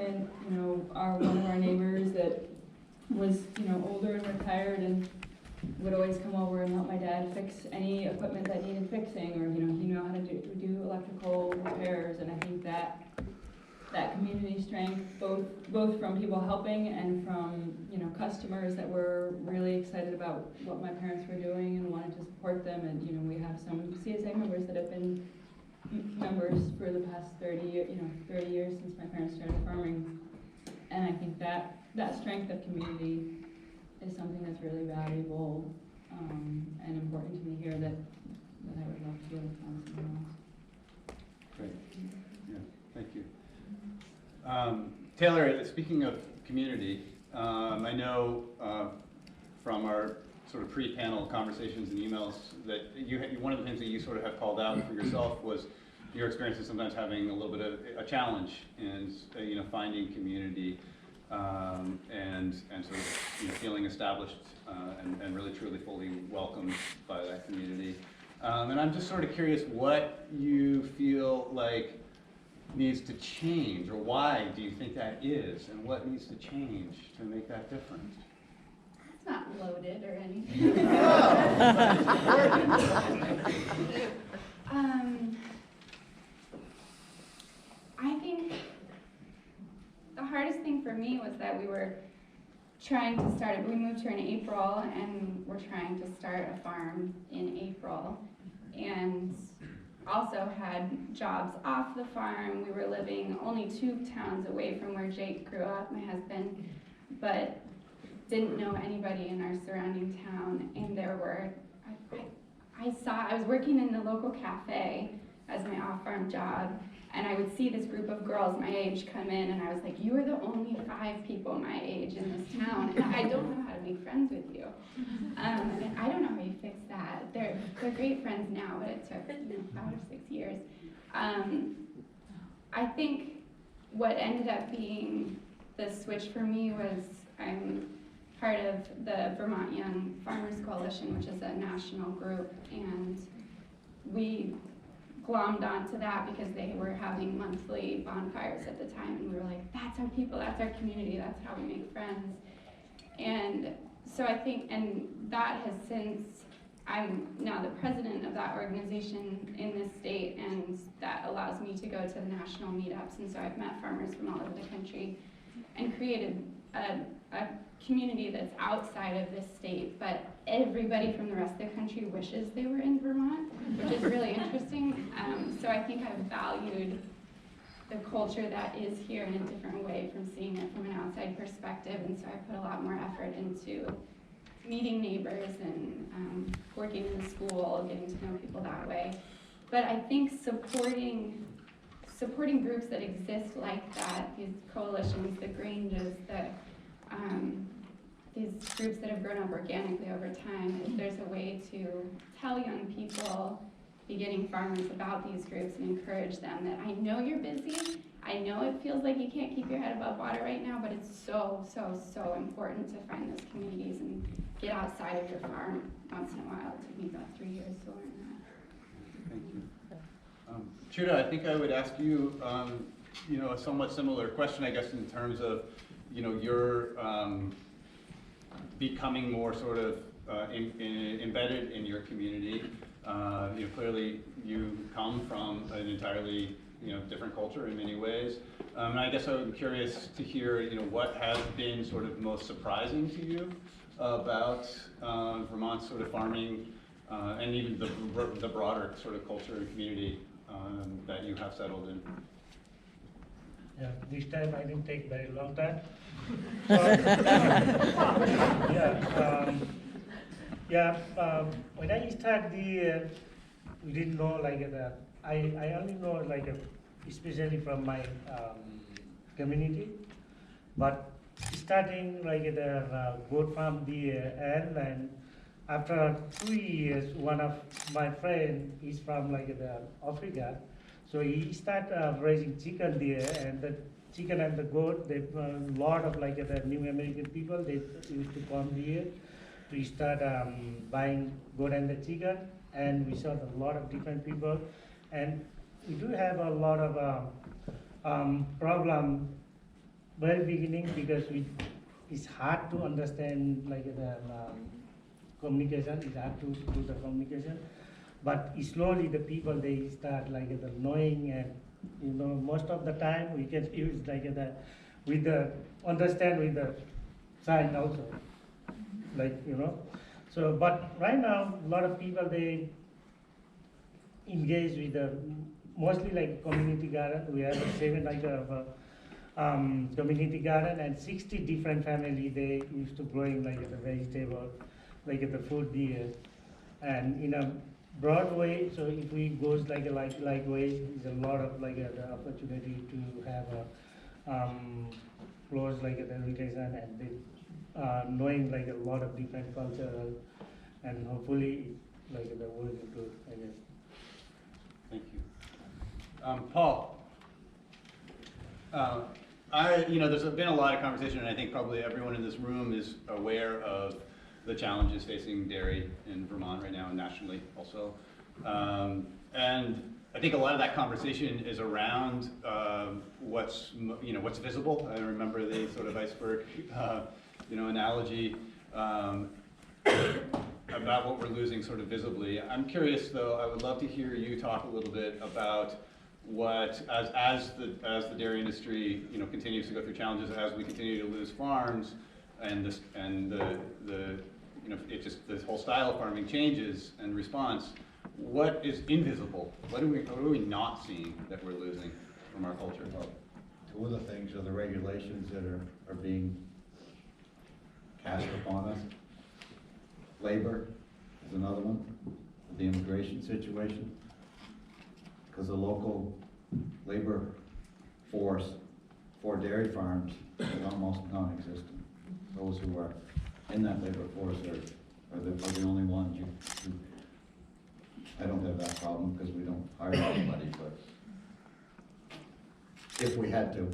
equipment. One of our neighbors that was, older and retired and would always come over and help my dad fix any equipment that needed fixing, or, he knew how to do electrical repairs. And I think that community strength, both from people helping and from, customers that were really excited about what my parents were doing and wanted to support them. And, we have some CSA members that have been members for the past 30 years since my parents started farming. And I think that strength of community is something that's really valuable and important to me here that I would love to be able to find somewhere else. Great. Yeah, thank you. Taylor, speaking of community, I know from our sort of pre-panel conversations and emails that one of the things that you sort of have called out for yourself was your experience of sometimes having a little bit of a challenge in finding community and sort of feeling established and really truly fully welcomed by that community. And I'm just sort of curious what you feel like needs to change, or why do you think that is, and what needs to change to make that different? It's not loaded or anything. I think the hardest thing for me was that we were trying to start it. We moved here in April, and we're trying to start a farm in April, and also had jobs off the farm. We were living only 2 towns away from where Jake grew up, my husband, but didn't know anybody in our surrounding town. And there were, I was working in the local cafe as my off-farm job, and I would see this group of girls my age come in, and I was like, you are the only 5 people my age in this town, and I don't know how to make friends with you. And I don't know how you fix that. They're great friends now, but it took 5 or 6 years. I think what ended up being the switch for me was I'm part of the Vermont Young Farmers Coalition, which is a national group, and we glommed onto that because they were having monthly bonfires at the time, and we were like, that's our people, that's our community, that's how we make friends. And so I think, and that has since, I'm now the president of that organization in this state, and that allows me to go to the national meetups, and so I've met farmers from all over the country and created a community that's outside of this state, but everybody from the rest of the country wishes they were in Vermont, which is really interesting. So I think I've valued the culture that is here in a different way from seeing it from an outside perspective, and so I put a lot more effort into meeting neighbors and working in the school, getting to know people that way. But I think supporting groups that exist like that, these coalitions, the Granges, these groups that have grown up organically over time, if there's a way to tell young people, beginning farmers, about these groups and encourage them that I know you're busy, I know it feels like you can't keep your head above water right now, but it's so, so, so important to find those communities and get outside of your farm once in a while. It took me about 3 years to learn that. Thank you. Chuda, I think I would ask you, a somewhat similar question, I guess, in terms of, your becoming more sort of embedded in your community. Clearly you come from an entirely, different culture in many ways. And I guess I'm curious to hear, what has been sort of most surprising to you about Vermont sort of farming and even the broader sort of culture and community that you have settled in. Yeah, this time I didn't take very long time. When I started we didn't know I only know especially from my community, but starting the goat farm and after 2 years, one of my friend is from the Africa, so he started raising chicken there, and the chicken and the goat, they a lot of the new American people, they used to come here to start buying goat and the chicken, and we saw a lot of different people, and we do have a lot of problem very beginning because it's hard to understand like the communication. It's hard to do the communication, but slowly the people they start like the knowing, and most of the time we can use like the with the understand with the sign also, like So, but right now a lot of people they engage with the mostly like community garden. We have 7 like community garden, and 60 different family they used to growing like the vegetable, like the food here, and in a broad way. So if we goes like way, there's a lot of like the opportunity to have a close like the relation, and they, knowing like a lot of different cultural, and hopefully like the world improve, I guess. Thank you. Paul, there's been a lot of conversation, and I think probably everyone in this room is aware of the challenges facing dairy in Vermont right now and nationally also. And I think a lot of that conversation is around what's visible. I remember the sort of iceberg, analogy about what we're losing sort of visibly. I'm curious though, I would love to hear you talk a little bit about what, as the dairy industry, continues to go through challenges, as we continue to lose farms, and the whole style of farming changes and response. What is invisible? What are we not seeing that we're losing from our culture? Well, two of the things are the regulations that are being cast upon us. Labor is another one, the immigration situation, because the local labor force for dairy farms is almost non-existent. Those who are in that labor force are the only ones I don't have that problem because we don't hire anybody, but if we had to,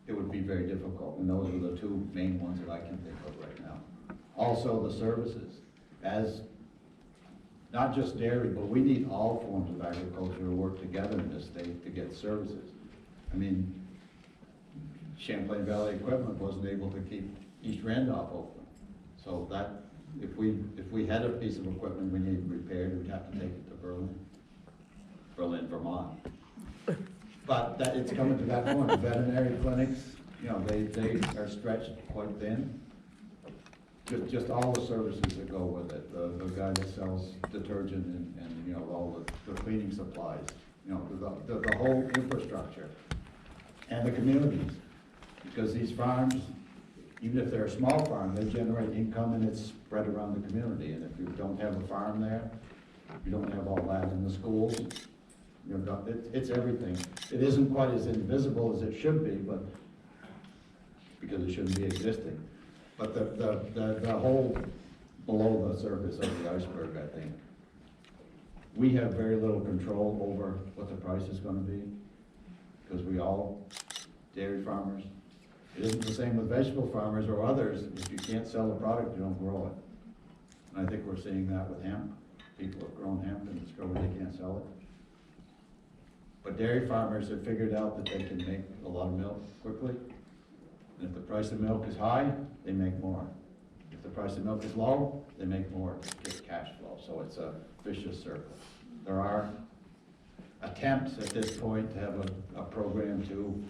it would be very difficult, and those are the two main ones that I can think of right now. Also, the services, as not just dairy, but we need all forms of agriculture to work together in this state to get services. I mean, Champlain Valley Equipment wasn't able to keep East Randolph open, so that if we had a piece of equipment we needed repaired, we'd have to take it to Berlin, Vermont. But it's coming to that point. The veterinary clinics, they are stretched quite thin. Just all the services that go with it. The guy that sells detergent and all the cleaning supplies. The whole infrastructure and the communities, because these farms, even if they're a small farm, they generate income and it's spread around the community. And if you don't have a farm there, you don't have all that in the schools. It's everything. It isn't quite as invisible as it should be, but because it shouldn't be existing. But the whole below the surface of the iceberg, I think, we have very little control over what the price is going to be, because we all dairy farmers. It isn't the same with vegetable farmers or others. If you can't sell a product, you don't grow it. And I think we're seeing that with hemp. People have grown hemp and discovered they can't sell it. But dairy farmers have figured out that they can make a lot of milk quickly. And if the price of milk is high, they make more. If the price of milk is low, they make more to get cash flow. So it's a vicious circle. There are attempts at this point to have a program to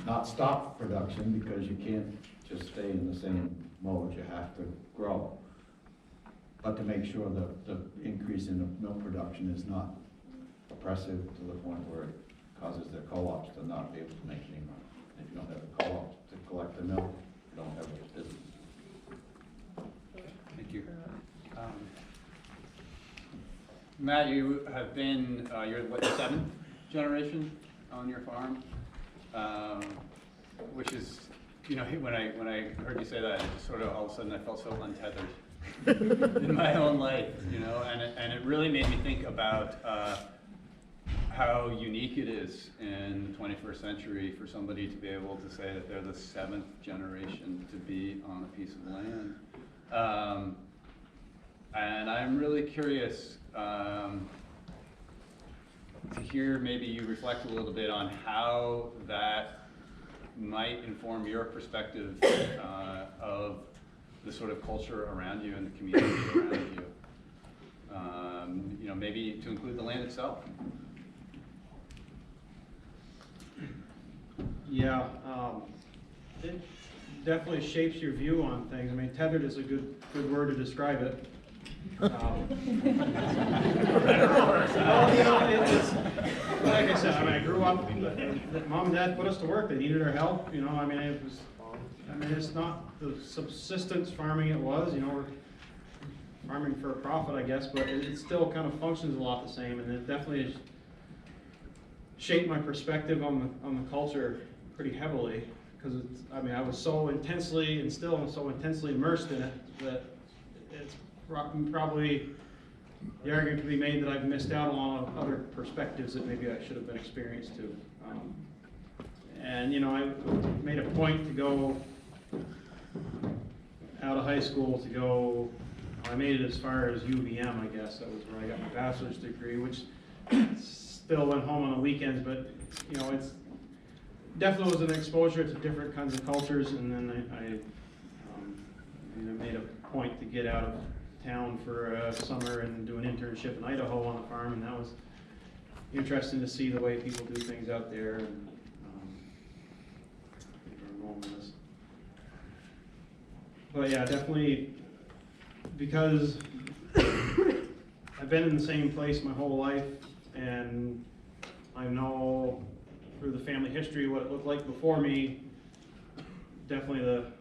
not stop production, because you can't just stay in the same mode. You have to grow. But to make sure that the increase in the milk production is not oppressive to the point where it causes the co-ops to not be able to make any money. If you don't have a co-op to collect the milk, you don't have a business. Thank you. Matt, you have been, you're what, the 7th generation on your farm? Which is, when I heard you say that, it just sort of all of a sudden I felt so untethered in my own life, and it really made me think about how unique it is in the 21st century for somebody to be able to say that they're the 7th generation to be on a piece of land. And I'm really curious to hear maybe you reflect a little bit on how that might inform your perspective of the sort of culture around you and the community around you. You know, maybe to include the land itself. Yeah, it definitely shapes your view on things. I mean, tethered is a good word to describe it. Well, you know, it's like I said. I mean, I grew up. Mom and Dad put us to work. They needed our help. You know, I mean, it was. I mean, it's not the subsistence farming it was. You know, we're farming for a profit, I guess, but it still kind of functions a lot the same, and it definitely has shaped my perspective on the culture pretty heavily, because it's, I mean, I was so intensely and still am so intensely immersed in it that it's probably the argument can be made that I've missed out on a lot of other perspectives that maybe I should have been experienced to. And you know, I made a point to go out of high school to go. I made it as far as UVM, I guess. That was where I got my bachelor's degree, which still went home on the weekends, but you know, it's definitely was an exposure to different kinds of cultures. And then I made a point to get out of town for a summer and do an internship in Idaho on a farm, and that was interesting to see the way people do things out there. And but yeah, definitely, because I've been in the same place my whole life, and I know through the family history what it looked like before me. Definitely the